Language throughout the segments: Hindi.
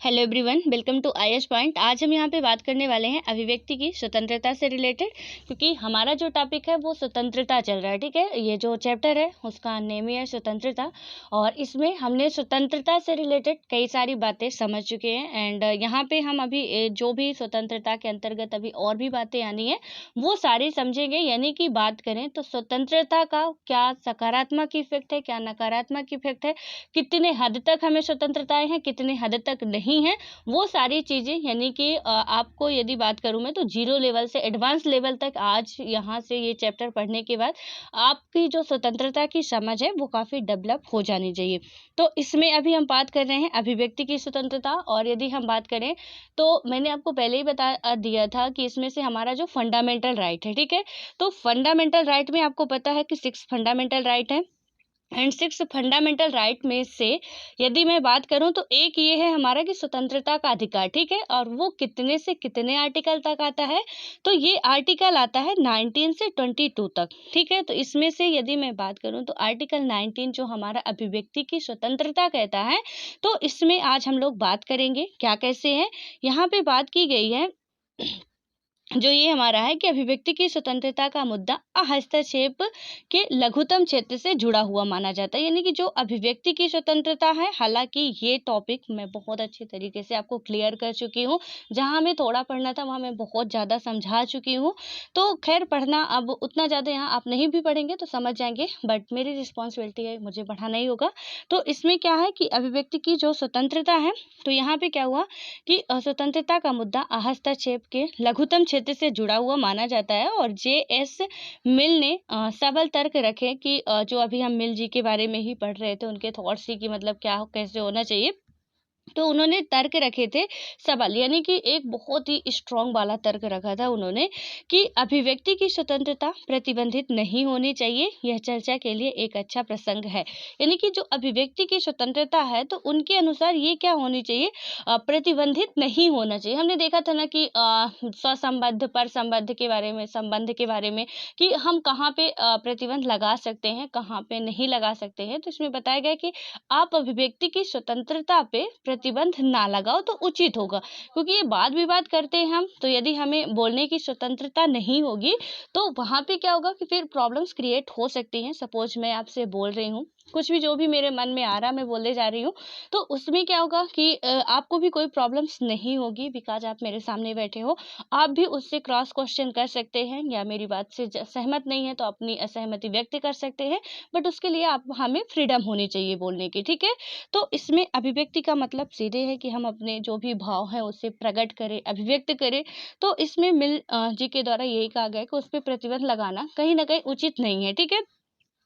Hello everyone, welcome to IS point. आज हम यहाँ पे बात करने वाले हैं अभिव्यक्ति की स्वतंत्रता से रिलेटेड, क्योंकि हमारा जो टॉपिक है वो स्वतंत्रता चल रहा है। ठीक है, ये जो चैप्टर है उसका नेम ही है स्वतंत्रता, और इसमें हमने स्वतंत्रता से रिलेटेड कई सारी बातें समझ चुके हैं। एंड यहाँ पे हम अभी जो भी स्वतंत्रता के अंतर्गत अभी और भी बातें आनी है वो सारी समझेंगे। यानी कि बात करें तो स्वतंत्रता का क्या सकारात्मक इफेक्ट है, क्या नकारात्मक इफेक्ट है, कितने हद तक हमें स्वतंत्रताएं हैं, कितने हद तक नहीं है, वो सारी चीज़ें। यानी कि आपको यदि बात करूं मैं तो जीरो लेवल से एडवांस लेवल तक आज यहाँ से ये चैप्टर पढ़ने के बाद आपकी जो स्वतंत्रता की समझ है वो काफ़ी डेवलप हो जानी चाहिए। तो इसमें अभी हम बात कर रहे हैं अभिव्यक्ति की स्वतंत्रता। और यदि हम बात करें तो मैंने आपको पहले ही बता दिया था कि इसमें से हमारा जो फंडामेंटल राइट है, ठीक है, तो फंडामेंटल राइट में आपको पता है कि 6 फंडामेंटल राइट है। एंड 6 फंडामेंटल राइट में से यदि मैं बात करूं तो एक ये है हमारा कि स्वतंत्रता का अधिकार, ठीक है, और वो कितने से कितने आर्टिकल तक आता है, तो ये आर्टिकल आता है 19 से 22 तक। ठीक है, तो इसमें से यदि मैं बात करूं तो आर्टिकल 19 जो हमारा अभिव्यक्ति की स्वतंत्रता कहता है, तो इसमें आज हम लोग बात करेंगे क्या कैसे है। यहाँ पे बात की गई है जो ये हमारा है कि अभिव्यक्ति की स्वतंत्रता का मुद्दा हस्तक्षेप के लघुतम क्षेत्र से जुड़ा हुआ माना जाता है। यानी कि जो अभिव्यक्ति की स्वतंत्रता है, हालांकि ये टॉपिक मैं बहुत अच्छे तरीके से आपको क्लियर कर चुकी हूँ, जहाँ हमें थोड़ा पढ़ना था वहाँ मैं बहुत ज़्यादा समझा चुकी हूँ। तो खैर पढ़ना अब उतना ज़्यादा यहाँ आप नहीं भी पढ़ेंगे तो समझ जाएंगे, बट मेरी रिस्पॉन्सिबिलिटी है, मुझे पढ़ाना ही होगा। तो इसमें क्या है कि अभिव्यक्ति की जो स्वतंत्रता है, तो यहाँ पे क्या हुआ कि स्वतंत्रता का मुद्दा हस्तक्षेप के लघुतम क्षेत्र से जुड़ा हुआ माना जाता है। और जे.एस. मिल ने सबल तर्क रखे कि जो अभी हम मिल जी के बारे में ही पढ़ रहे थे, उनके थॉट्स ही कि मतलब क्या कैसे होना चाहिए, तो उन्होंने तर्क रखे थे सबल, यानी कि एक बहुत ही स्ट्रॉन्ग वाला तर्क रखा था उन्होंने कि अभिव्यक्ति की स्वतंत्रता प्रतिबंधित नहीं होनी चाहिए। यह चर्चा के लिए एक अच्छा प्रसंग है। यानी कि जो अभिव्यक्ति की स्वतंत्रता है तो उनके अनुसार ये क्या होनी चाहिए, प्रतिबंधित नहीं होना चाहिए। हमने देखा था ना कि स्वसंबद्ध पर संबद्ध के बारे में, संबंध के बारे में, कि हम कहाँ पे प्रतिबंध लगा सकते हैं, कहाँ पे नहीं लगा सकते हैं। तो इसमें बताया गया कि आप अभिव्यक्ति की स्वतंत्रता पे प्रतिबंध ना लगाओ तो उचित होगा, क्योंकि ये वाद विवाद करते हैं हम, तो यदि हमें बोलने की स्वतंत्रता नहीं होगी तो वहां पे क्या होगा कि फिर प्रॉब्लम्स क्रिएट हो सकती हैं। सपोज मैं आपसे बोल रही हूँ, कुछ भी जो भी मेरे मन में आ रहा मैं बोलने जा रही हूँ, तो उसमें क्या होगा कि आपको भी कोई प्रॉब्लम्स नहीं होगी, बिकॉज आप मेरे सामने बैठे हो। आप भी उससे क्रॉस क्वेश्चन कर सकते हैं, या मेरी बात से सहमत नहीं है तो अपनी असहमति व्यक्त कर सकते हैं, बट उसके लिए आप हमें फ्रीडम होनी चाहिए बोलने की। ठीक है, तो इसमें अभिव्यक्ति का मतलब सीधे है कि हम अपने जो भी भाव है उसे प्रकट करें, अभिव्यक्त करें। तो इसमें मिल जी के द्वारा यही कहा गया है कि उस पर प्रतिबंध लगाना कहीं ना कहीं उचित नहीं है। ठीक है,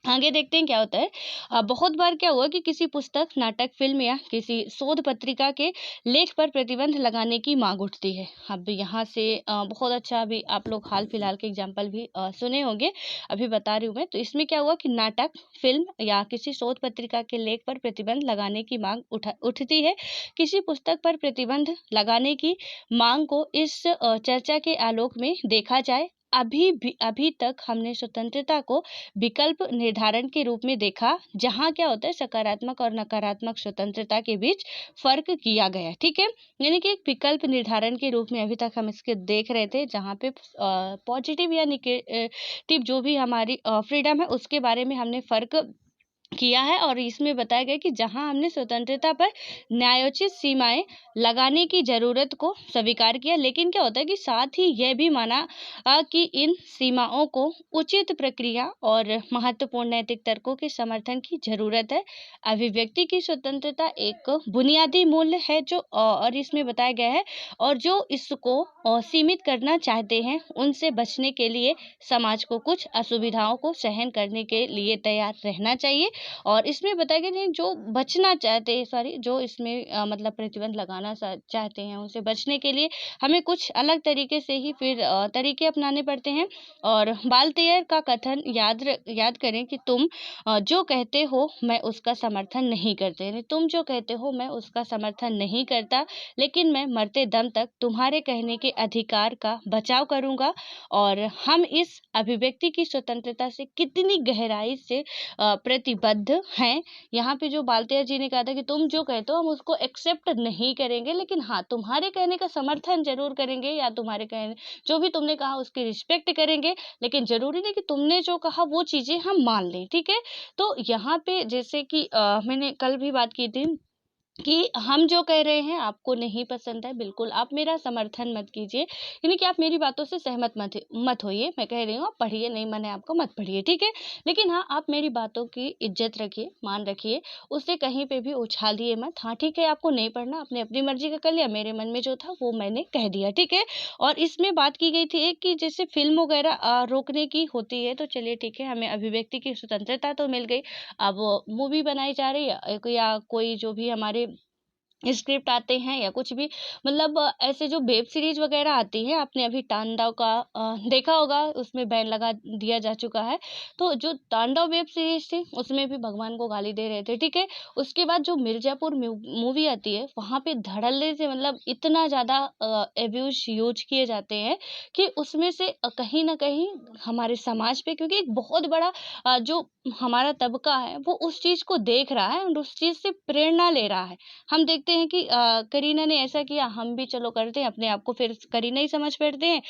आगे देखते हैं क्या होता है। बहुत बार क्या हुआ कि किसी पुस्तक, नाटक, फिल्म या किसी शोध पत्रिका के लेख पर प्रतिबंध लगाने की मांग उठती है। अब यहाँ से बहुत अच्छा, अभी आप लोग हाल फिलहाल के एग्जाम्पल भी सुने होंगे, अभी बता रही हूँ मैं। तो इसमें क्या हुआ कि नाटक, फिल्म या किसी शोध पत्रिका के लेख पर प्रतिबंध लगाने की मांग उठती है। किसी पुस्तक पर प्रतिबंध लगाने की मांग को इस चर्चा के आलोक में देखा जाए। अभी तक हमने स्वतंत्रता को विकल्प निर्धारण के रूप में देखा, जहाँ क्या होता है सकारात्मक और नकारात्मक स्वतंत्रता के बीच फर्क किया गया। ठीक है, यानी कि एक विकल्प निर्धारण के रूप में अभी तक हम इसके देख रहे थे, जहाँ पे पॉजिटिव या निगेटिव जो भी हमारी फ्रीडम है उसके बारे में हमने फर्क किया है। और इसमें बताया गया कि जहां हमने स्वतंत्रता पर न्यायोचित सीमाएं लगाने की जरूरत को स्वीकार किया, लेकिन क्या होता है कि साथ ही यह भी माना कि इन सीमाओं को उचित प्रक्रिया और महत्वपूर्ण नैतिक तर्कों के समर्थन की जरूरत है। अभिव्यक्ति की स्वतंत्रता एक बुनियादी मूल्य है जो और इसमें बताया गया है, और जो इसको सीमित करना चाहते हैं उनसे बचने के लिए समाज को कुछ असुविधाओं को सहन करने के लिए तैयार रहना चाहिए। और इसमें बताया गया नहीं, जो बचना चाहते हैं, सॉरी, जो इसमें मतलब प्रतिबंध लगाना चाहते हैं उनसे बचने के लिए हमें कुछ अलग तरीके से ही फिर तरीके अपनाने पड़ते हैं। और बाल्तेयर का कथन याद करें कि तुम जो कहते हो मैं उसका समर्थन नहीं करते, यानी तुम जो कहते हो मैं उसका समर्थन नहीं करता, लेकिन मैं मरते दम तक तुम्हारे कहने के अधिकार का बचाव करूंगा। और हम इस अभिव्यक्ति की स्वतंत्रता से कितनी गहराई से प्रतिबद्ध प्रतिबद्ध हैं। यहाँ पे जो बाल्तेयर जी ने कहा था कि तुम जो कहते हो हम उसको एक्सेप्ट नहीं करेंगे, लेकिन हाँ, तुम्हारे कहने का समर्थन ज़रूर करेंगे या तुम्हारे कहने जो भी तुमने कहा उसकी रिस्पेक्ट करेंगे, लेकिन ज़रूरी नहीं कि तुमने जो कहा वो चीज़ें हम मान लें, ठीक है? तो यहाँ पे जैसे कि मैंने कल भी बात की थी कि हम जो कह रहे हैं आपको नहीं पसंद है, बिल्कुल आप मेरा समर्थन मत कीजिए, यानी कि आप मेरी बातों से सहमत मत होइए। मैं कह रही हूँ आप पढ़िए, नहीं माने आपको मत पढ़िए, ठीक है? लेकिन हाँ, आप मेरी बातों की इज्जत रखिए, मान रखिए, उसे कहीं पे भी उछालिए मत। हाँ, ठीक है, आपको नहीं पढ़ना, आपने अपनी मर्ज़ी का कर लिया, मेरे मन में जो था वो मैंने कह दिया, ठीक है? और इसमें बात की गई थी एक कि जैसे फ़िल्म वगैरह रोकने की होती है, तो चलिए ठीक है, हमें अभिव्यक्ति की स्वतंत्रता तो मिल गई। अब मूवी बनाई जा रही है या कोई जो भी हमारे स्क्रिप्ट आते हैं या कुछ भी, मतलब ऐसे जो वेब सीरीज वगैरह आती है, आपने अभी तांडव का देखा होगा, उसमें बैन लगा दिया जा चुका है। तो जो तांडव वेब सीरीज थी उसमें भी भगवान को गाली दे रहे थे, ठीक है? उसके बाद जो मिर्जापुर मूवी आती है वहाँ पे धड़ल्ले से मतलब इतना ज़्यादा एब्यूज यूज किए जाते हैं कि उसमें से कहीं ना कहीं हमारे समाज पे, क्योंकि एक बहुत बड़ा जो हमारा तबका है वो उस चीज़ को देख रहा है और उस चीज़ से प्रेरणा ले रहा है। हम देखते हैं कि करीना ने ऐसा किया, हम भी चलो करते हैं, अपने आप को फिर करीना ही समझ बैठते हैं।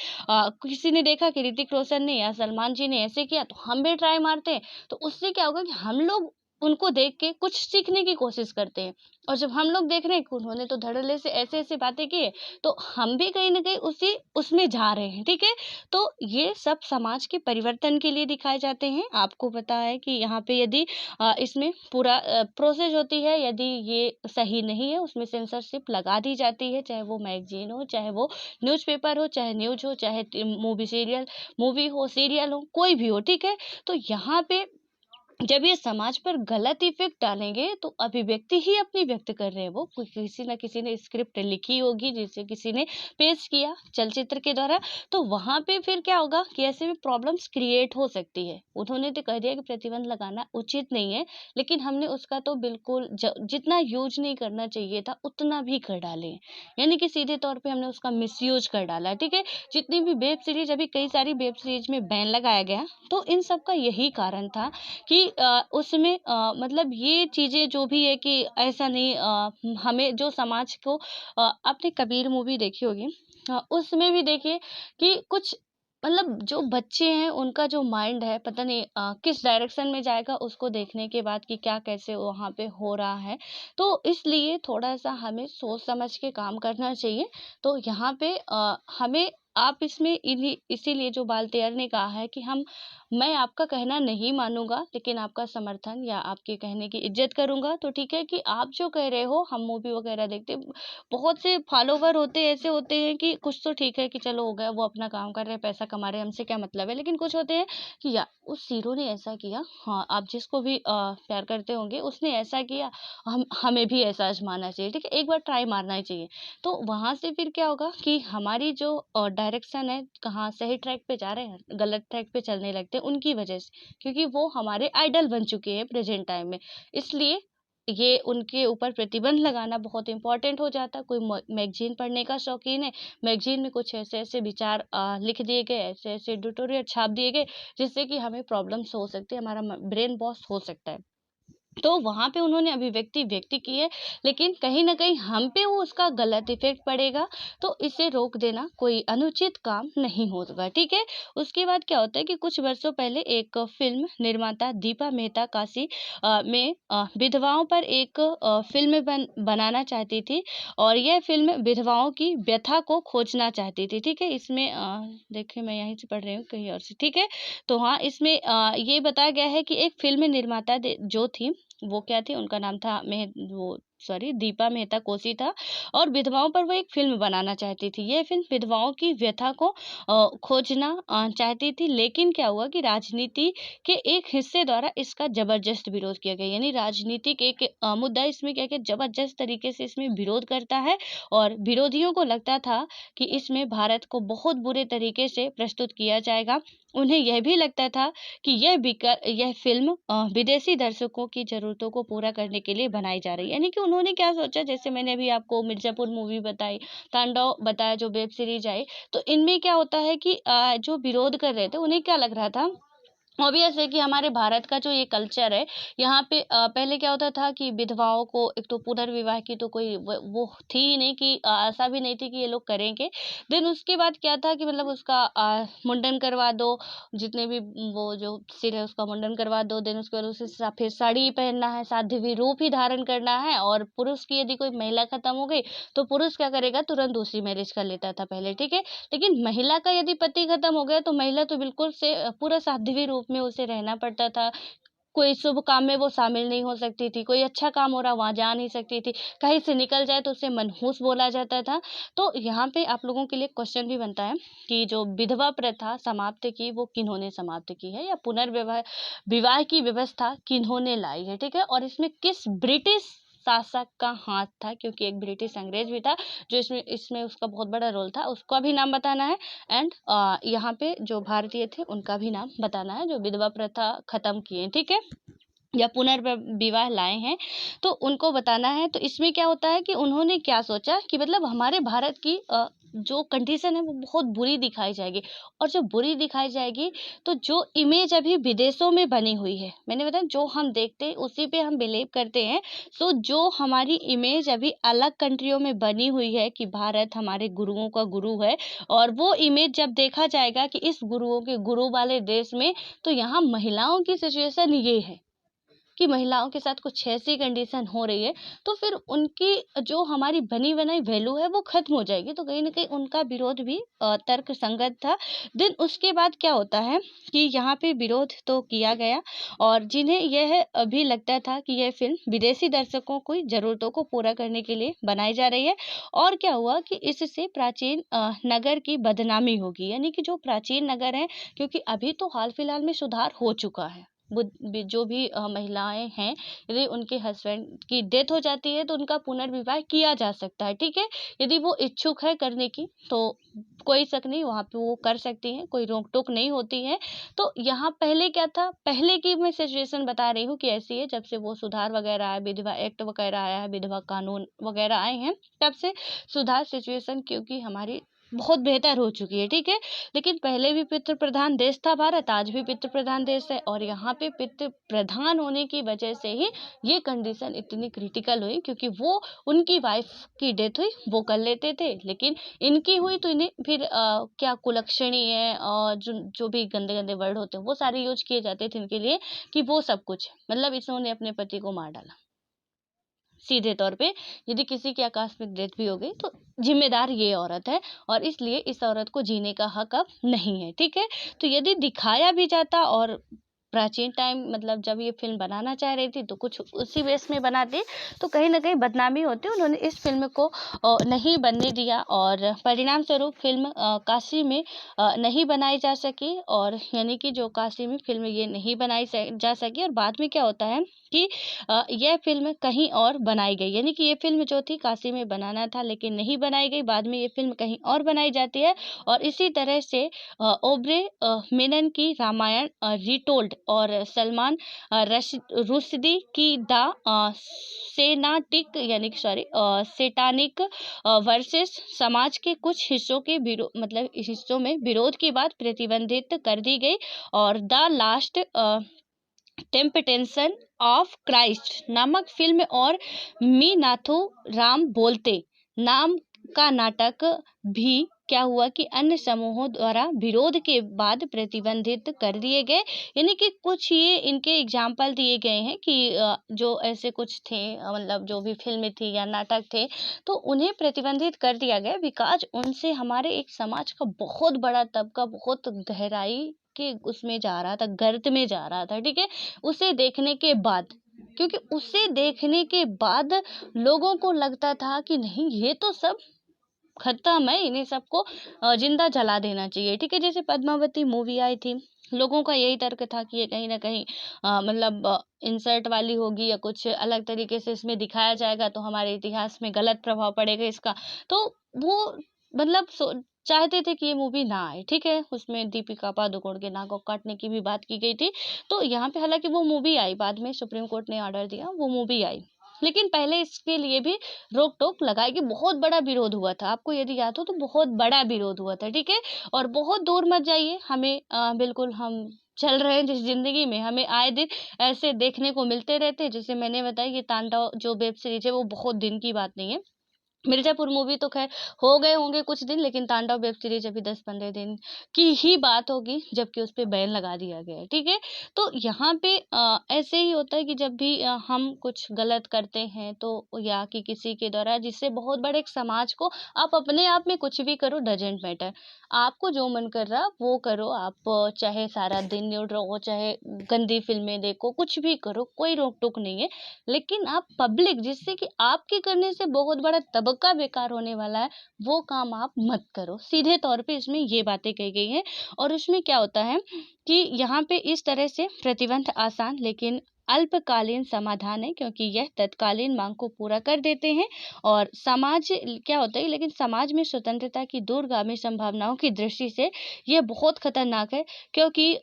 किसी ने देखा कि ऋतिक रोशन ने या सलमान जी ने ऐसे किया तो हम भी ट्राई मारते हैं। तो उससे क्या होगा कि हम लोग उनको देख के कुछ सीखने की कोशिश करते हैं, और जब हम लोग देख रहे हैं कि उन्होंने तो धड़ल्ले से ऐसे-ऐसे बातें की है, तो हम भी कहीं न कहीं उसी उसमें जा रहे हैं, ठीक है? तो ये सब समाज के परिवर्तन के लिए दिखाए जाते हैं। आपको पता है कि यहाँ पे यदि इसमें पूरा प्रोसेस होती है, यदि ये सही नहीं है उसमें सेंसरशिप लगा दी जाती है, चाहे वो मैगज़ीन हो, चाहे वो न्यूज़पेपर हो, चाहे न्यूज़ हो, चाहे मूवी हो, सीरियल हो, कोई भी हो, ठीक है? तो यहाँ पे जब ये समाज पर गलत इफ़ेक्ट डालेंगे तो अभिव्यक्ति ही अपनी व्यक्त कर रहे हैं वो, कोई किसी न किसी ने स्क्रिप्ट लिखी होगी जिसे किसी ने पेश किया चलचित्र के द्वारा, तो वहाँ पे फिर क्या होगा कि ऐसे में प्रॉब्लम्स क्रिएट हो सकती है। उन्होंने तो कह दिया कि प्रतिबंध लगाना उचित नहीं है, लेकिन हमने उसका तो बिल्कुल जितना यूज नहीं करना चाहिए था उतना भी कर डाले हैं। यानी कि सीधे तौर पे हमने उसका मिसयूज कर डाला है, ठीक है? जितनी भी वेब सीरीज, अभी कई सारी वेब सीरीज में बैन लगाया गया, तो इन सब का यही कारण था कि उसमें मतलब ये चीज़ें जो भी है कि ऐसा नहीं, हमें जो समाज को आपने कबीर मूवी देखी होगी, उसमें भी देखिए कि कुछ मतलब जो बच्चे हैं उनका जो माइंड है पता नहीं किस डायरेक्शन में जाएगा उसको देखने के बाद कि क्या कैसे वहाँ पे हो रहा है। तो इसलिए थोड़ा-सा हमें सोच समझ के काम करना चाहिए। तो यहाँ पे हमें आप इसमें इन्हीं इसीलिए जो बालतेयर ने कहा है कि मैं आपका कहना नहीं मानूँगा, लेकिन आपका समर्थन या आपके कहने की इज़्ज़त करूँगा। तो ठीक है कि आप जो कह रहे हो, हम मूवी वग़ैरह देखते हैं। बहुत से फॉलोवर ऐसे होते हैं कि कुछ तो ठीक है कि चलो हो गया, वो अपना काम कर रहे हैं, पैसा कमा रहे हैं, हमसे क्या मतलब है। लेकिन कुछ होते हैं कि या उस हीरो ने ऐसा किया, हाँ, आप जिसको भी प्यार करते होंगे, उसने ऐसा किया, हमें भी ऐसा आज़माना चाहिए, ठीक है? एक बार ट्राई मारना ही चाहिए। तो वहाँ से फिर क्या होगा कि हमारी जो डायरेक्शन है, कहाँ सही ट्रैक पे जा रहे हैं, गलत ट्रैक पे चलने लगते हैं उनकी वजह से, क्योंकि वो हमारे आइडल बन चुके हैं प्रेजेंट टाइम में। इसलिए ये उनके ऊपर प्रतिबंध लगाना बहुत इम्पोर्टेंट हो जाता है। कोई मैगजीन पढ़ने का शौकीन है, मैगजीन में कुछ ऐसे-ऐसे विचार लिख दिए गए, ऐसे-ऐसे एडिटोरियल छाप दिए गए, जिससे कि हमें प्रॉब्लम्स हो सकती है, हमारा ब्रेन वॉश हो सकता है। तो वहाँ पे उन्होंने अभिव्यक्ति व्यक्त की है, लेकिन कहीं न कहीं हम पे वो उसका गलत इफ़ेक्ट पड़ेगा, तो इसे रोक देना कोई अनुचित काम नहीं होगा, ठीक है? उसके बाद क्या होता है कि कुछ वर्षों पहले एक फ़िल्म निर्माता दीपा मेहता काशी में विधवाओं पर एक फ़िल्म बनाना चाहती थी, और यह फ़िल्म विधवाओं की व्यथा को खोजना चाहती थी, ठीक है? इसमें देखिए मैं यहीं से पढ़ रही हूँ कहीं और से, ठीक है? तो हाँ, इसमें ये बताया गया है कि एक फ़िल्म निर्माता जो थी, वो क्या थी, उनका नाम था दीपा मेहता कोशी था, और विधवाओं पर वो एक फ़िल्म बनाना चाहती थी। ये फ़िल्म विधवाओं की व्यथा को खोजना चाहती थी, लेकिन क्या हुआ कि राजनीति के एक हिस्से द्वारा इसका ज़बरदस्त विरोध किया गया। यानी राजनीतिक एक मुद्दा इसमें क्या किया, ज़बरदस्त तरीके से इसमें विरोध करता है, और विरोधियों को लगता था कि इसमें भारत को बहुत बुरे तरीके से प्रस्तुत किया जाएगा। उन्हें यह भी लगता था कि यह फ़िल्म विदेशी दर्शकों की ज़रूरतों को पूरा करने के लिए बनाई जा रही है। यानी कि उन्होंने क्या सोचा, जैसे मैंने अभी आपको मिर्ज़ापुर मूवी बताई, तांडव बताया जो वेब सीरीज़ आई, तो इनमें क्या होता है कि जो विरोध कर रहे थे उन्हें क्या लग रहा था ऑब्वियस है कि हमारे भारत का जो ये कल्चर है, यहाँ पे पहले क्या होता था कि विधवाओं को एक तो पुनर्विवाह की तो कोई वो थी ही नहीं कि आशा भी नहीं थी कि ये लोग करेंगे। देन उसके बाद क्या था कि मतलब उसका मुंडन करवा दो, जितने भी वो जो सिर है उसका मुंडन करवा दो। देन उसके बाद उसे फिर साड़ी पहनना है, साध्वी रूप ही धारण करना है। और पुरुष की यदि कोई महिला खत्म हो गई तो पुरुष क्या करेगा, तुरंत दूसरी मैरिज कर लेता था पहले, ठीक है। लेकिन महिला का यदि पति खत्म हो गया तो महिला तो बिल्कुल से पूरा साध्वी रूप में उसे रहना पड़ता था। कोई शुभ काम में वो शामिल नहीं हो सकती थी, कोई अच्छा काम हो रहा वहाँ जा नहीं सकती थी, कहीं से निकल जाए तो उसे मनहूस बोला जाता था। तो यहाँ पे आप लोगों के लिए क्वेश्चन भी बनता है कि जो विधवा प्रथा समाप्त की वो किन्होंने समाप्त की है, या पुनर्विवाह विवाह की व्यवस्था किन्होंने लाई है, ठीक है। और इसमें किस ब्रिटिश शासक का हाथ था, क्योंकि एक ब्रिटिश अंग्रेज भी था जो इसमें इसमें उसका बहुत बड़ा रोल था, उसका भी नाम बताना है। एंड यहाँ पे जो भारतीय थे उनका भी नाम बताना है जो विधवा प्रथा खत्म किए, ठीक है, या पुनर्विवाह लाए हैं, तो उनको बताना है। तो इसमें क्या होता है कि उन्होंने क्या सोचा कि मतलब हमारे भारत की जो कंडीशन है वो बहुत बुरी दिखाई जाएगी, और जब बुरी दिखाई जाएगी तो जो इमेज अभी विदेशों में बनी हुई है, मैंने बताया जो हम देखते हैं उसी पे हम बिलीव करते हैं। सो जो हमारी इमेज अभी अलग कंट्रियों में बनी हुई है कि भारत हमारे गुरुओं का गुरु है, और वो इमेज जब देखा जाएगा कि इस गुरुओं के गुरु वाले देश में तो यहाँ महिलाओं की सिचुएशन ये है कि महिलाओं के साथ कुछ ऐसी कंडीशन हो रही है, तो फिर उनकी जो हमारी बनी बनाई वैल्यू है वो खत्म हो जाएगी। तो कहीं ना कहीं उनका विरोध भी तर्क संगत था। देन उसके बाद क्या होता है कि यहाँ पे विरोध तो किया गया, और जिन्हें यह अभी लगता था कि यह फिल्म विदेशी दर्शकों की जरूरतों को पूरा करने के लिए बनाई जा रही है, और क्या हुआ कि इससे प्राचीन नगर की बदनामी होगी, यानी कि जो प्राचीन नगर है, क्योंकि अभी तो हाल फिलहाल में सुधार हो चुका है। जो भी महिलाएं हैं, यदि उनके हस्बैंड की डेथ हो जाती है तो उनका पुनर्विवाह किया जा सकता है, ठीक है। यदि वो इच्छुक है करने की तो कोई शक नहीं, वहाँ पे वो कर सकती हैं, कोई रोक टोक नहीं होती है। तो यहाँ पहले क्या था, पहले की मैं सिचुएशन बता रही हूँ कि ऐसी है, जब से वो सुधार वगैरह आया, विधवा एक्ट वगैरह आया है, विधवा कानून वगैरह आए हैं, तब से सुधार सिचुएशन क्योंकि हमारी बहुत बेहतर हो चुकी है, ठीक है। लेकिन पहले भी पितृ प्रधान देश था भारत, आज भी पितृ प्रधान देश है, और यहाँ पे पितृ प्रधान होने की वजह से ही ये कंडीशन इतनी क्रिटिकल हुई, क्योंकि वो उनकी वाइफ की डेथ हुई वो कर लेते थे, लेकिन इनकी हुई तो इन्हें फिर क्या कुलक्षणी है, और जो जो भी गंदे गंदे वर्ड होते हैं वो सारे यूज किए जाते थे इनके लिए, कि वो सब कुछ मतलब इन्होंने अपने पति को मार डाला सीधे तौर पे। यदि किसी की आकस्मिक डेथ भी हो गई तो जिम्मेदार ये औरत है, और इसलिए इस औरत को जीने का हक अब नहीं है, ठीक है। तो यदि दिखाया भी जाता, और प्राचीन टाइम मतलब जब ये फिल्म बनाना चाह रही थी तो कुछ उसी बेस में बनाती, तो कहीं ना कहीं बदनामी होती। उन्होंने इस फिल्म को नहीं बनने दिया, और परिणाम स्वरूप फिल्म काशी में नहीं बनाई जा सकी, और यानी कि जो काशी में फिल्म ये नहीं बनाई जा सकी। और बाद में क्या होता है कि यह फ़िल्म कहीं और बनाई गई, यानी कि ये फ़िल्म जो थी काशी में बनाना था लेकिन नहीं बनाई गई, बाद में ये फ़िल्म कहीं और बनाई जाती है। और इसी तरह से ओबरे मेनन की रामायण रीटोल्ड, और सलमान रुश्दी की द सेनाटिक यानी कि सॉरी सेटानिक वर्सेस समाज के कुछ हिस्सों के मतलब हिस्सों में विरोध की बात प्रतिबंधित कर दी गई। और the last temptation of Christ नामक फिल्म और मी नाथू राम बोलते नाम का नाटक भी क्या हुआ कि अन्य समूहों द्वारा विरोध के बाद प्रतिबंधित कर दिए गए। यानी कि कुछ ये इनके एग्जाम्पल दिए गए हैं कि जो ऐसे कुछ थे मतलब जो भी फिल्म थी या नाटक थे तो उन्हें प्रतिबंधित कर दिया गया, बिकॉज उनसे हमारे एक समाज का बहुत बड़ा तबका बहुत गहराई के उसमें जा रहा था, गर्त में जा रहा था, ठीक है। उसे देखने के बाद, क्योंकि उसे देखने के बाद लोगों को लगता था कि नहीं ये तो सब खत्म है, इन्हें सबको जिंदा जला देना चाहिए, ठीक है। जैसे पद्मावती मूवी आई थी, लोगों का यही तर्क था कि ये कहीं ना कहीं मतलब इंसर्ट वाली होगी या कुछ अलग तरीके से इसमें दिखाया जाएगा तो हमारे इतिहास में गलत प्रभाव पड़ेगा इसका। तो वो मतलब चाहते थे कि ये मूवी ना आए, ठीक है। उसमें दीपिका पादुकोण के नाक को काटने की भी बात की गई थी। तो यहाँ पे हालांकि वो मूवी आई, बाद में सुप्रीम कोर्ट ने ऑर्डर दिया, वो मूवी आई, लेकिन पहले इसके लिए भी रोक टोक लगाई कि बहुत बड़ा विरोध हुआ था। आपको यदि याद हो तो बहुत बड़ा विरोध हुआ था, ठीक है। और बहुत दूर मत जाइए, हमें बिल्कुल हम चल रहे हैं जिस ज़िंदगी में, हमें आए दिन ऐसे देखने को मिलते रहते हैं। जैसे मैंने बताया कि तांडव जो वेब सीरीज़ है वो बहुत दिन की बात नहीं है। मिर्ज़ापुर मूवी तो ख़ैर हो गए होंगे कुछ दिन, लेकिन तांडव वेब सीरीज़ अभी 10-15 दिन की ही बात होगी, जबकि उस पे बैन लगा दिया गया है, ठीक है? तो यहाँ पे ऐसे ही होता है कि जब भी हम कुछ गलत करते हैं तो, या कि किसी के द्वारा जिससे बहुत बड़े एक समाज को, आप अपने आप में कुछ भी करो, डज़न्ट मैटर। आपको जो मन कर रहा वो करो, आप चाहे सारा दिन न्यूड रहो, चाहे गंदी फ़िल्में देखो, कुछ भी करो, कोई रोक-टोक नहीं है। लेकिन आप पब्लिक, जिससे कि आपके करने से बहुत बड़ा तबका बेकार होने वाला है, वो काम आप मत करो। सीधे तौर पे इसमें ये बातें कही गई हैं। और उसमें क्या होता है कि यहाँ पे इस तरह से प्रतिबंध आसान लेकिन अल्पकालीन समाधान है, क्योंकि यह तत्कालीन मांग को पूरा कर देते हैं। और क्या होता है, लेकिन समाज में स्वतंत्रता की दूरगामी संभावनाओं की दृष्टि से यह बहुत खतरनाक है। क्योंकि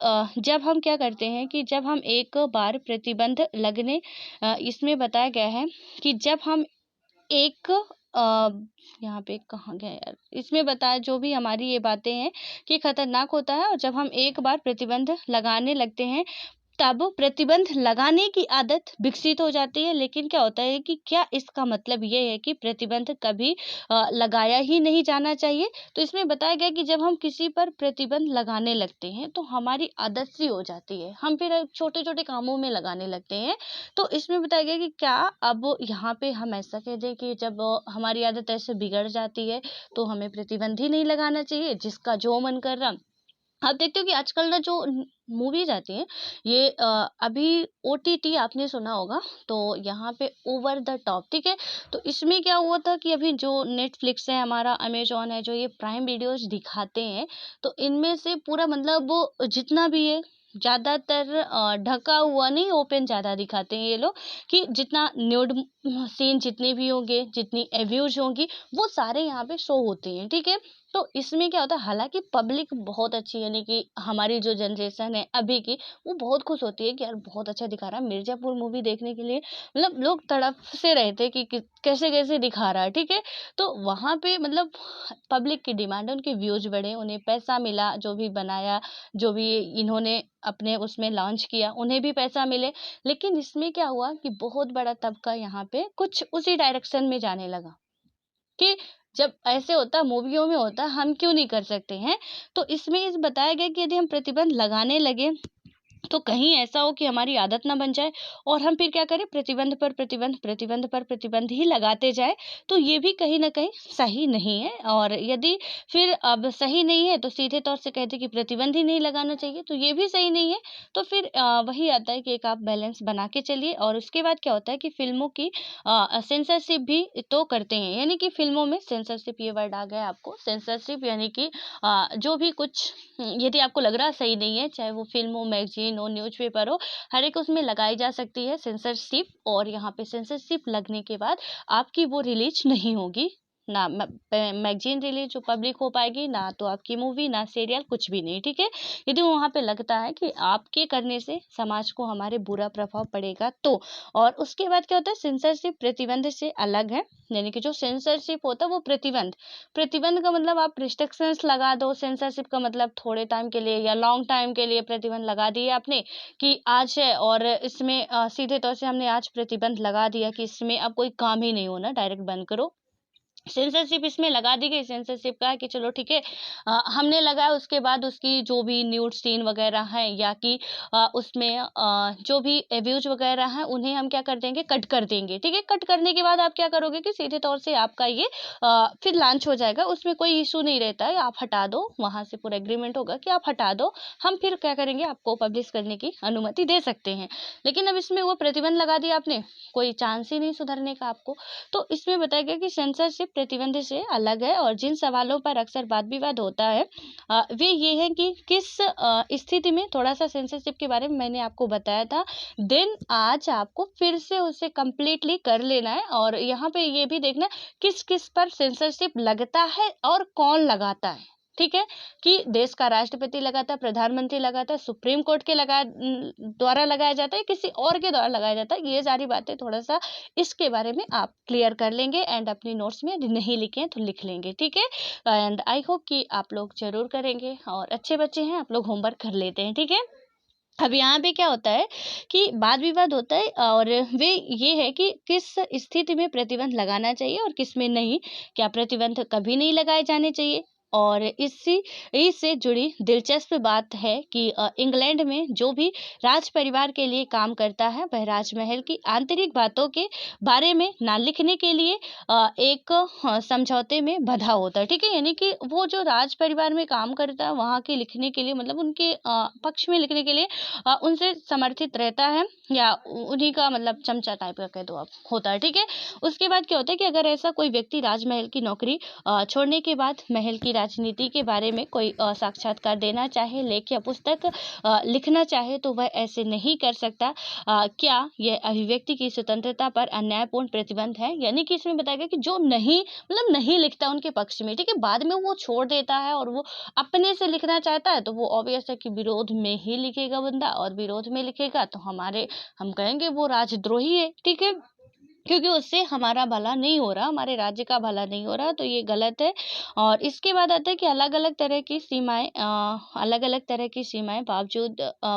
जब हम क्या करते हैं कि जब हम एक बार प्रतिबंध लगने इसमें बताया गया है कि जब हम एक यहाँ पे कहाँ गया यार? इसमें बताया, जो भी हमारी ये बातें हैं कि खतरनाक होता है, और जब हम एक बार प्रतिबंध लगाने लगते हैं, तब प्रतिबंध लगाने की आदत विकसित हो जाती है। लेकिन क्या होता है कि क्या इसका मतलब ये है कि प्रतिबंध कभी लगाया ही नहीं जाना चाहिए? तो इसमें बताया गया कि जब हम किसी पर प्रतिबंध लगाने लगते हैं तो हमारी आदत सी हो जाती है, हम फिर छोटे-छोटे कामों में लगाने लगते हैं। तो इसमें बताया गया कि क्या अब यहाँ पे हम ऐसा कह दें कि जब हमारी आदत ऐसे बिगड़ जाती है तो हमें प्रतिबंध ही नहीं लगाना चाहिए, जिसका जो मन कर रहा। आप देखते हो कि आजकल ना जो मूवीज आती हैं, ये अभी ओटीटी आपने सुना होगा, तो यहाँ पे ओवर द टॉप, ठीक है? तो इसमें क्या हुआ था कि अभी जो नेटफ्लिक्स है, हमारा अमेजोन है, जो ये प्राइम वीडियोस दिखाते हैं, तो इनमें से पूरा मतलब वो जितना भी है, ज़्यादातर ढका हुआ नहीं, ओपन ज़्यादा दिखाते हैं ये लोग। कि जितना न्यूड सीन जितने भी होंगे, जितनी एब्यूज होंगी, वो सारे यहाँ पे शो होते हैं, ठीक है? तो इसमें क्या होता है, हालाँकि पब्लिक बहुत अच्छी, यानी कि हमारी जो जनरेशन है अभी की, वो बहुत खुश होती है कि यार बहुत अच्छा दिखा रहा है। मिर्ज़ापुर मूवी देखने के लिए मतलब लोग तड़प से रहे थे कि कैसे-कैसे दिखा रहा है, ठीक है? तो वहाँ पे मतलब पब्लिक की डिमांड है, उनके व्यूज़ बढ़े, उन्हें पैसा मिला, जो भी बनाया, जो भी इन्होंने अपने उसमें लॉन्च किया, उन्हें भी पैसा मिले। लेकिन इसमें क्या हुआ कि बहुत बड़ा तबका यहाँ पे कुछ उसी डायरेक्शन में जाने लगा। कि जब ऐसे होता है, मूवियों में होता है, हम क्यों नहीं कर सकते हैं? तो इसमें इस बताया गया कि यदि हम प्रतिबंध लगाने लगे, तो कहीं ऐसा हो कि हमारी आदत ना बन जाए और हम फिर क्या करें, प्रतिबंध पर प्रतिबंध, प्रतिबंध पर प्रतिबंध ही लगाते जाए, तो ये भी कहीं न कहीं सही नहीं है। और यदि फिर अब सही नहीं है, तो सीधे तौर से कह दें कि प्रतिबंध ही नहीं लगाना चाहिए, तो ये भी सही नहीं है। तो फिर वही आता है कि एक आप बैलेंस बना के चलिए। और उसके बाद क्या होता है कि फ़िल्मों की सेंसरशिप भी तो करते हैं, यानी कि फ़िल्मों में सेंसरशिप, ये वर्ड आ गया आपको, सेंसरशिप यानी कि जो भी कुछ यदि आपको लग रहा है सही नहीं है, चाहे वो फ़िल्म हो, मैगज़ीन हो, न्यूज़पेपर हो, हर एक उसमें लगाई जा सकती है सेंसरशिप। और यहाँ पे सेंसरशिप लगने के बाद आपकी वो रिलीज़ नहीं होगी, ना मैगज़ीन रिलीज़ जो पब्लिक हो पाएगी, ना तो आपकी मूवी, ना सीरियल, कुछ भी नहीं, ठीक है? यदि वहाँ पे लगता है कि आपके करने से समाज को हमारे बुरा प्रभाव पड़ेगा तो। और उसके बाद क्या होता है, सेंसरशिप प्रतिबंध से अलग है, यानी कि जो सेंसरशिप होता है वो प्रतिबंध, प्रतिबंध का मतलब आप रिस्ट्रिक्शंस लगा दो, सेंसरशिप का मतलब थोड़े टाइम के लिए या लॉन्ग टाइम के लिए प्रतिबंध लगा दिए आपने कि आज है, और इसमें सीधे तौर से हमने आज प्रतिबंध लगा दिया कि इसमें अब कोई काम ही नहीं होना, डायरेक्ट बंद करो। सेंसरशिप इसमें लगा दी गई, सेंसरशिप का है कि चलो ठीक है, हमने लगाया, उसके बाद उसकी जो भी न्यूड सीन वगैरह है, या कि उसमें जो भी व्यूज वगैरह हैं, उन्हें हम क्या कर देंगे, कट कर देंगे, ठीक है? कट करने के बाद आप क्या करोगे कि सीधे तौर से आपका ये फिर लॉन्च हो जाएगा, उसमें कोई इशू नहीं रहता है, आप हटा दो, वहां से पूरा एग्रीमेंट होगा कि आप हटा दो, हम फिर क्या करेंगे, आपको पब्लिश करने की अनुमति दे सकते हैं। लेकिन अब इसमें वो प्रतिबंध लगा दिया आपने, कोई चांस ही नहीं सुधरने का आपको। तो इसमें बताया गया कि सेंसरशिप प्रतिबंध से अलग है। और जिन सवालों पर अक्सर वाद विवाद होता है, वे ये है कि किस स्थिति में, थोड़ा सा सेंसरशिप के बारे में मैंने आपको बताया था, देन आज आपको फिर से उसे कंप्लीटली कर लेना है। और यहाँ पे ये भी देखना किस किस पर सेंसरशिप लगता है और कौन लगाता है, ठीक है? कि देश का राष्ट्रपति लगाता है, प्रधानमंत्री लगाता है, सुप्रीम कोर्ट के द्वारा लगाया जाता है, किसी और के द्वारा लगाया जाता है, ये सारी बातें थोड़ा सा इसके बारे में आप क्लियर कर लेंगे। एंड अपनी नोट्स में यदि नहीं लिखे हैं तो लिख लेंगे, ठीक है? एंड आई होप कि आप लोग जरूर करेंगे, और अच्छे बच्चे हैं, आप लोग होमवर्क कर लेते हैं, ठीक है? अब यहाँ पे क्या होता है कि वाद विवाद होता है, और वे ये है कि किस स्थिति में प्रतिबंध लगाना चाहिए और किस में नहीं, क्या प्रतिबंध कभी नहीं लगाए जाने चाहिए। और इससे जुड़ी दिलचस्प बात है कि इंग्लैंड में जो भी राज परिवार के लिए काम करता है वह राजमहल की आंतरिक बातों के बारे में ना लिखने के लिए एक समझौते में बंधा होता है, ठीक है। यानी कि वो जो राज परिवार में काम करता है वहाँ के लिखने के लिए, मतलब उनके पक्ष में लिखने के लिए उनसे समर्थित रहता है, या उन्हीं का मतलब चमचा टाइप का कह दो आप, होता है, ठीक है। उसके बाद क्या होता है कि अगर ऐसा कोई व्यक्ति राजमहल की नौकरी छोड़ने के बाद महल की राजनीति के बारे में कोई साक्षात्कार देना चाहे, लेख या पुस्तक लिखना चाहे, तो वह ऐसे नहीं कर सकता। क्या यह अभिव्यक्ति की स्वतंत्रता पर अन्यायपूर्ण प्रतिबंध है? यानी कि इसमें बताया गया कि जो नहीं, मतलब नहीं लिखता उनके पक्ष में, ठीक है, बाद में वो छोड़ देता है और वो अपने से लिखना चाहता है, तो वो ऑब्वियस है कि विरोध में ही लिखेगा बंदा, और विरोध में लिखेगा तो हम कहेंगे वो राजद्रोही है, ठीक है, क्योंकि उससे हमारा भला नहीं हो रहा, हमारे राज्य का भला नहीं हो रहा, तो ये गलत है। और इसके बाद आता है कि अलग अलग तरह की सीमाएं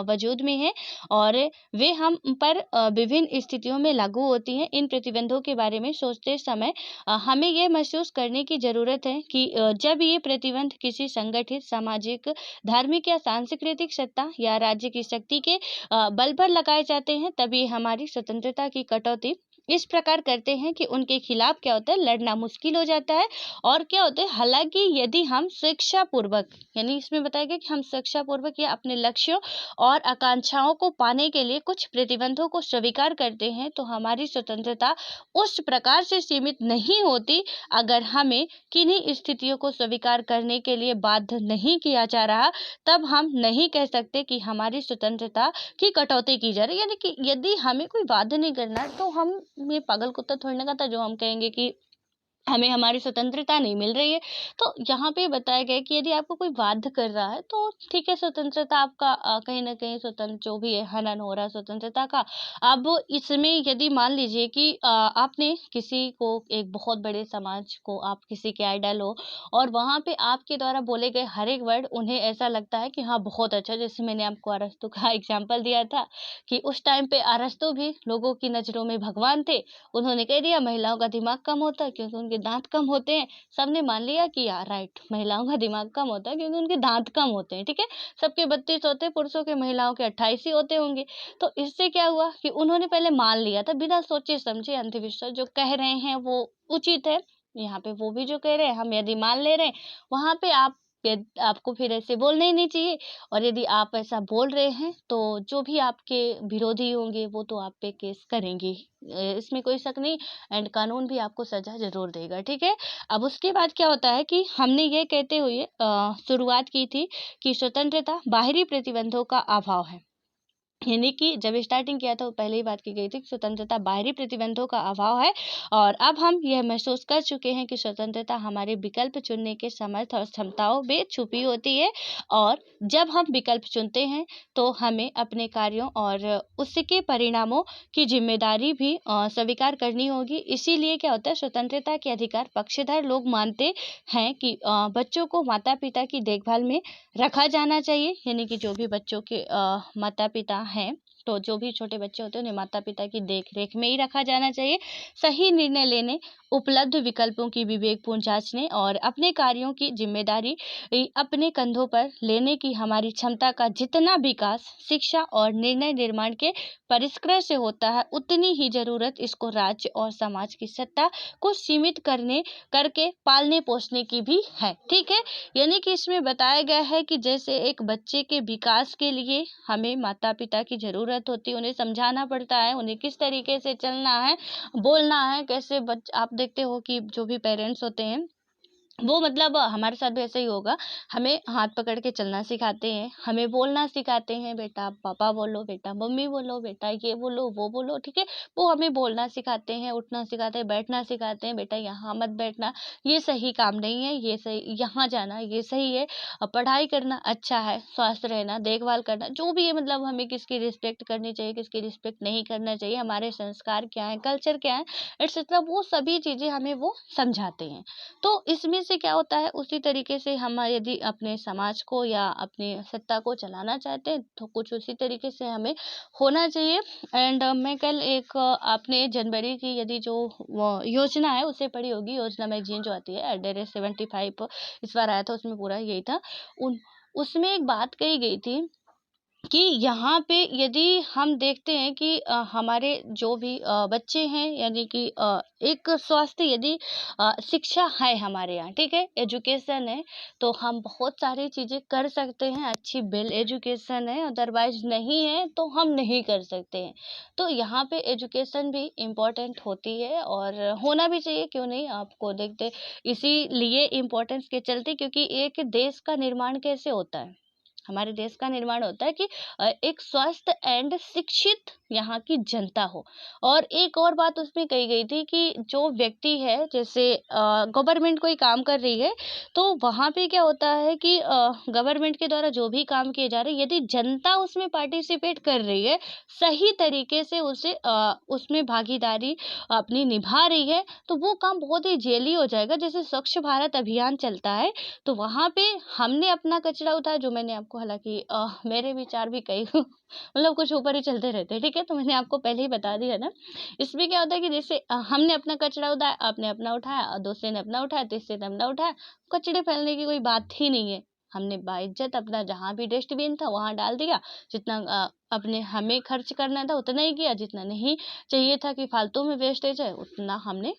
वजूद में है, और वे हम पर विभिन्न स्थितियों में लागू होती हैं। इन प्रतिबंधों के बारे में सोचते समय हमें यह महसूस करने की ज़रूरत है कि जब ये प्रतिबंध किसी संगठित सामाजिक, धार्मिक या सांस्कृतिक सत्ता या राज्य की शक्ति के बल पर लगाए जाते हैं, तब ये हमारी स्वतंत्रता की कटौती इस प्रकार करते हैं कि उनके खिलाफ क्या होता है, लड़ना मुश्किल हो जाता है। और क्या होता है, हालांकि यदि हम शिक्षा पूर्वक, यानी इसमें बताया गया कि हम शिक्षा पूर्वक या अपने लक्ष्यों और आकांक्षाओं को पाने के लिए कुछ प्रतिबंधों को स्वीकार करते हैं, तो हमारी स्वतंत्रता उस प्रकार से सीमित नहीं होती। अगर हमें किन्हीं स्थितियों को स्वीकार करने के लिए बाध्य नहीं किया जा रहा, तब हम नहीं कह सकते कि हमारी स्वतंत्रता की कटौती की जा रही है। यानी कि यदि हमें कोई बाध्य नहीं करना है, तो हम ये पागल कुत्ता थोड़ी ना कहता जो हम कहेंगे कि हमें हमारी स्वतंत्रता नहीं मिल रही है। तो यहाँ पे बताया गया है कि यदि आपको कोई बाध्य कर रहा है तो ठीक है, स्वतंत्रता आपका कहीं ना कहीं स्वतंत्र जो भी है, हनन हो रहा है स्वतंत्रता का। अब इसमें यदि मान लीजिए कि आपने किसी को, एक बहुत बड़े समाज को आप किसी के आइडल हो, और वहाँ पे आपके द्वारा बोले गए हर एक वर्ड उन्हें ऐसा लगता है कि हाँ बहुत अच्छा, जैसे मैंने आपको अरस्तू का एग्जाम्पल दिया था कि उस टाइम पे अरस्तू भी लोगों की नज़रों में भगवान थे। उन्होंने कह दिया महिलाओं का दिमाग कम होता है क्योंकि उनके दांत कम होते हैं। सबने मान लिया कि यार राइट, महिलाओं का दिमाग कम होता है क्योंकि उनके दांत कम होते हैं, ठीक है। सबके 32 होते हैं पुरुषों के, महिलाओं के 28 ही होते होंगे। तो इससे क्या हुआ कि उन्होंने पहले मान लिया था बिना सोचे समझे, अंधविश्वास जो कह रहे हैं वो उचित है, यहाँ पे वो भी जो कह रहे हैं हम यदि मान ले रहे हैं, वहां पे आपको फिर ऐसे बोलना ही नहीं चाहिए। और यदि आप ऐसा बोल रहे हैं तो जो भी आपके विरोधी होंगे वो तो आप पे केस करेंगे ही। इसमें कोई शक नहीं। एंड कानून भी आपको सजा जरूर देगा, ठीक है। अब उसके बाद क्या होता है कि हमने ये कहते हुए शुरुआत की थी कि स्वतंत्रता बाहरी प्रतिबंधों का अभाव है। यानी कि जब स्टार्टिंग किया था, वो पहले ही बात की गई थी कि स्वतंत्रता बाहरी प्रतिबंधों का अभाव है। और अब हम यह महसूस कर चुके हैं कि स्वतंत्रता हमारे विकल्प चुनने के समर्थ और क्षमताओं में छुपी होती है। और जब हम विकल्प चुनते हैं तो हमें अपने कार्यों और उसके परिणामों की जिम्मेदारी भी स्वीकार करनी होगी। इसीलिए क्या होता है, स्वतंत्रता के अधिकार पक्षधर लोग मानते हैं कि बच्चों को माता पिता की देखभाल में रखा जाना चाहिए। यानी कि जो भी बच्चों के माता पिता हैं, तो जो भी छोटे बच्चे होते हैं उन्हें माता पिता की देख रेख में ही रखा जाना चाहिए। सही निर्णय लेने, उपलब्ध विकल्पों की विवेकपूर्ण जांचने और अपने कार्यों की जिम्मेदारी अपने कंधों पर लेने की हमारी क्षमता का जितना विकास शिक्षा और निर्णय निर्माण के परिष्कार से होता है, उतनी ही जरूरत इसको राज्य और समाज की सत्ता को सीमित करके पालने पोसने की भी है, ठीक है। यानी कि इसमें बताया गया है कि जैसे एक बच्चे के विकास के लिए हमें माता पिता की ज़रूरत होती है, उन्हें समझाना पड़ता है, उन्हें किस तरीके से चलना है, बोलना है, कैसे आप देखते हो कि जो भी पेरेंट्स होते हैं वो मतलब हमारे साथ भी ऐसा ही होगा। हमें हाथ पकड़ के चलना सिखाते हैं, हमें बोलना सिखाते हैं, बेटा पापा बोलो, बेटा मम्मी बोलो, बेटा ये बोलो वो बोलो, ठीक है। वो हमें बोलना सिखाते हैं, उठना सिखाते हैं, बैठना सिखाते हैं, बेटा यहाँ मत बैठना, ये सही काम नहीं है, ये सही, यहाँ जाना ये सही है, पढ़ाई करना अच्छा है, स्वस्थ रहना, देखभाल करना, जो भी है, मतलब हमें किसकी रिस्पेक्ट करनी चाहिए, किसकी रिस्पेक्ट नहीं करना चाहिए, हमारे संस्कार क्या है, कल्चर क्या है, एक्सेट्रा, वो सभी चीज़ें हमें वो समझाते हैं। तो इसमें से इससे क्या होता है, उसी तरीके से हम यदि अपने समाज को या अपनी सत्ता को चलाना चाहते हैं तो कुछ उसी तरीके से हमें होना चाहिए। एंड मैं कल एक आपने जनवरी की यदि जो योजना है उसे पढ़ी होगी, योजना मैगजीन जो आती है @75 इस बार आया था, उसमें पूरा यही था। उन उसमें एक बात कही गई थी कि यहाँ पे यदि हम देखते हैं कि हमारे जो भी बच्चे हैं, यानी कि एक स्वास्थ्य यदि शिक्षा है हमारे यहाँ, ठीक है, एजुकेशन है, तो हम बहुत सारी चीज़ें कर सकते हैं। अच्छी वेल एजुकेशन है, अदरवाइज नहीं है तो हम नहीं कर सकते हैं। तो यहाँ पे एजुकेशन भी इम्पोर्टेंट होती है और होना भी चाहिए, क्यों नहीं। आपको देखते इसीलिए इम्पोर्टेंस के चलते, क्योंकि एक देश का निर्माण कैसे होता है, हमारे देश का निर्माण होता है कि एक स्वस्थ एंड शिक्षित यहाँ की जनता हो। और एक और बात उसमें कही गई थी कि जो व्यक्ति है, जैसे गवर्नमेंट कोई काम कर रही है तो वहाँ पे क्या होता है कि गवर्नमेंट के द्वारा जो भी काम किए जा रहे हैं, यदि जनता उसमें पार्टिसिपेट कर रही है, सही तरीके से उसे उसमें भागीदारी अपनी निभा रही है, तो वो काम बहुत ही जल्दी हो जाएगा। जैसे स्वच्छ भारत अभियान चलता है, तो वहाँ पे हमने अपना कचरा उठाया, जो मैंने आपको, हालाँकि मेरे विचार भी कई मतलब कुछ ऊपर ही चलते रहते हैं, ठीक है? तो मैंने आपको पहले ही बता दिया ना। इसमें क्या होता है कि जैसे हमने अपना कचरा उठाया, आपने अपना उठाया और दूसरे ने अपना उठाया, तीसरे ने अपना उठाया, कचरे फैलने की कोई बात ही नहीं है। हमने बाइज्जत अपना जहाँ भी डस्टबिन था वहाँ डाल दिया, जितना अपने हमें खर्च करना था उतना ही किया, जितना नहीं चाहिए था कि फालतू में वेस्टेज है, उतना हमने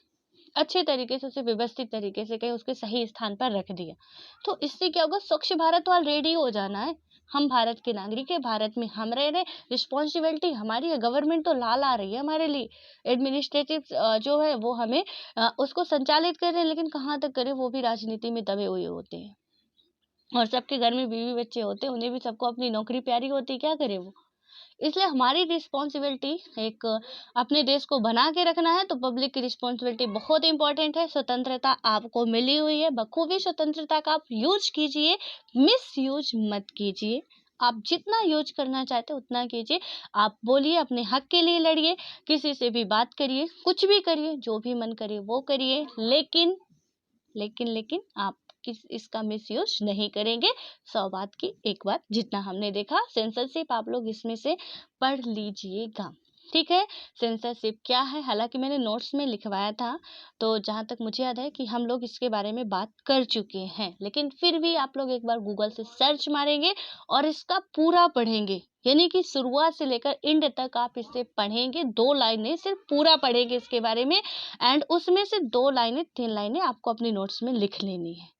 अच्छे तरीके से उसे व्यवस्थित तरीके से कहीं उसके सही स्थान पर रख दिया। तो इससे क्या होगा, स्वच्छ भारत तो ऑलरेडी हो जाना है। हम भारत के नागरिक है, भारत में हम रह रहे, रिस्पॉन्सिबिलिटी हमारी है, गवर्नमेंट तो ला ला रही है हमारे लिए, एडमिनिस्ट्रेटिव जो है वो हमें उसको संचालित कर रहे हैं, लेकिन कहाँ तक करें, वो भी राजनीति में दबे हुए होते हैं। और सबके घर में बीवी बच्चे होते हैं, उन्हें भी सबको अपनी नौकरी प्यारी होती है, क्या करे वो। इसलिए हमारी रिस्पॉन्सिबिलिटी एक अपने देश को बना के रखना है, तो पब्लिक की रिस्पॉन्सिबिलिटी बहुत इंपॉर्टेंट है। स्वतंत्रता आपको मिली हुई है, बखूबी स्वतंत्रता का आप यूज कीजिए, मिस यूज मत कीजिए। आप जितना यूज करना चाहते हो उतना कीजिए। आप बोलिए, अपने हक के लिए लड़िए, किसी से भी बात करिए, कुछ भी करिए, जो भी मन करे वो करिए, लेकिन आप किस इसका मिसयूज नहीं करेंगे। 100 बात की एक बात, जितना हमने देखा सेंसरशिप, आप लोग इसमें से पढ़ लीजिएगा, ठीक है। सेंसरशिप क्या है, हालांकि मैंने नोट्स में लिखवाया था, तो जहाँ तक मुझे याद है कि हम लोग इसके बारे में बात कर चुके हैं, लेकिन फिर भी आप लोग एक बार गूगल से सर्च मारेंगे और इसका पूरा पढ़ेंगे, यानी कि शुरुआत से लेकर एंड तक आप इसे पढ़ेंगे। 2 लाइनें सिर्फ पूरा पढ़ेंगे इसके बारे में, एंड उसमें से 2 लाइनें 3 लाइनें आपको अपनी नोट्स में लिख लेनी है।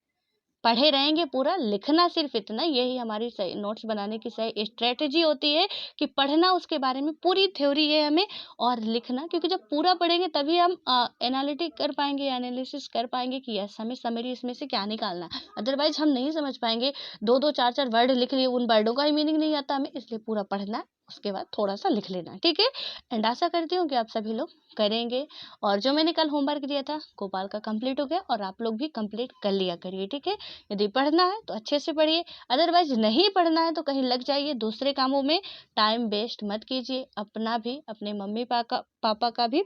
पढ़े रहेंगे पूरा, लिखना सिर्फ इतना, यही हमारी सही नोट्स बनाने की सही स्ट्रेटेजी होती है कि पढ़ना, उसके बारे में पूरी थ्योरी है हमें, और लिखना, क्योंकि जब पूरा पढ़ेंगे तभी हम एनालिटिक कर पाएंगे, एनालिसिस कर पाएंगे कि यस हमें समरी इसमें से क्या निकालना है। अदरवाइज हम नहीं समझ पाएंगे, 2-2 4-4 वर्ड लिख लिए, उन वर्डों का ही मीनिंग नहीं आता हमें, इसलिए पूरा पढ़ना है, उसके बाद थोड़ा सा लिख लेना, ठीक है। एंड आशा करती हूँ कि आप सभी लोग करेंगे, और जो मैंने कल होमवर्क दिया था गोपाल का कंप्लीट हो गया, और आप लोग भी कंप्लीट कर लिया करिए, ठीक है। यदि पढ़ना है तो अच्छे से पढ़िए, अदरवाइज नहीं पढ़ना है तो कहीं लग जाइए दूसरे कामों में, टाइम वेस्ट मत कीजिए, अपना भी, अपने मम्मी पापा का भी।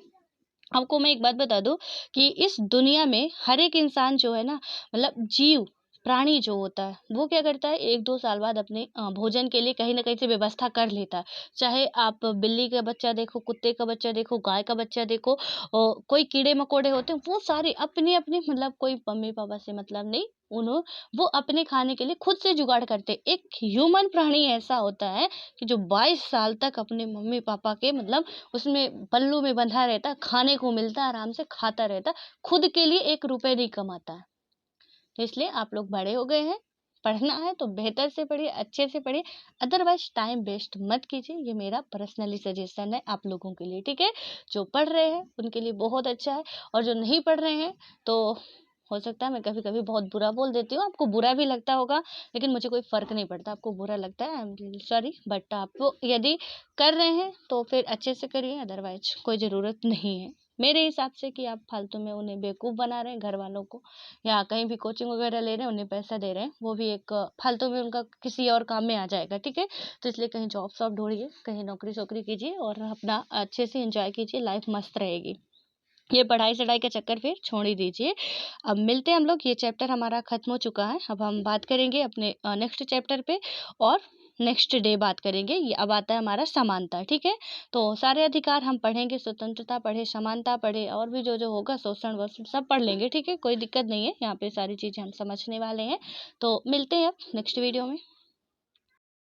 आपको मैं एक बात बता दूं कि इस दुनिया में हर एक इंसान जो है ना, मतलब जीव प्राणी जो होता है, वो क्या करता है, 1-2 साल बाद अपने भोजन के लिए कहीं ना कहीं से व्यवस्था कर लेता है। चाहे आप बिल्ली का बच्चा देखो, कुत्ते का बच्चा देखो, गाय का बच्चा देखो, कोई कीड़े मकोड़े होते हैं, वो सारे अपनी अपनी, मतलब कोई मम्मी पापा से मतलब नहीं, उन्हों वो अपने खाने के लिए खुद से जुगाड़ करते हैं। एक ह्यूमन प्राणी ऐसा होता है कि जो 22 साल तक अपने मम्मी पापा के, मतलब उसमें पल्लू में बंधा रहता है, खाने को मिलता है, आराम से खाता रहता है, खुद के लिए 1 रुपए नहीं कमाता है। तो इसलिए आप लोग बड़े हो गए हैं, पढ़ना है तो बेहतर से पढ़िए, अच्छे से पढ़िए, अदरवाइज टाइम वेस्ट मत कीजिए। ये मेरा पर्सनली सजेशन है आप लोगों के लिए, ठीक है। जो पढ़ रहे हैं उनके लिए बहुत अच्छा है, और जो नहीं पढ़ रहे हैं तो हो सकता है मैं कभी कभी बहुत बुरा बोल देती हूँ, आपको बुरा भी लगता होगा, लेकिन मुझे कोई फर्क नहीं पड़ता। आपको बुरा लगता है, I am really sorry, but आप यदि कर रहे हैं तो फिर अच्छे से करिए, अदरवाइज कोई ज़रूरत नहीं है मेरे हिसाब से कि आप फालतू में उन्हें बेवकूफ़ बना रहे हैं, घर वालों को, या कहीं भी कोचिंग वगैरह ले रहे हैं, उन्हें पैसा दे रहे हैं, वो भी एक फालतू में उनका किसी और काम में आ जाएगा, ठीक है। तो इसलिए कहीं जॉब शॉब ढूंढिए, कहीं नौकरी शोकरी कीजिए, और अपना अच्छे से एंजॉय कीजिए, लाइफ मस्त रहेगी। ये पढ़ाई-सढ़ाई का चक्कर फिर छोड़ ही दीजिए। अब मिलते हैं हम लोग, ये चैप्टर हमारा ख़त्म हो चुका है। अब हम बात करेंगे अपने नेक्स्ट चैप्टर पे और नेक्स्ट डे बात करेंगे। ये अब आता है हमारा समानता, ठीक है? तो सारे अधिकार हम पढ़ेंगे, स्वतंत्रता पढ़े, समानता पढ़े और भी जो-जो होगा शोषण-वोषण सब पढ़ लेंगे, ठीक है? कोई दिक्कत नहीं है, यहाँ पे सारी चीज़ें हम समझने वाले हैं। तो मिलते हैं अब नेक्स्ट वीडियो में।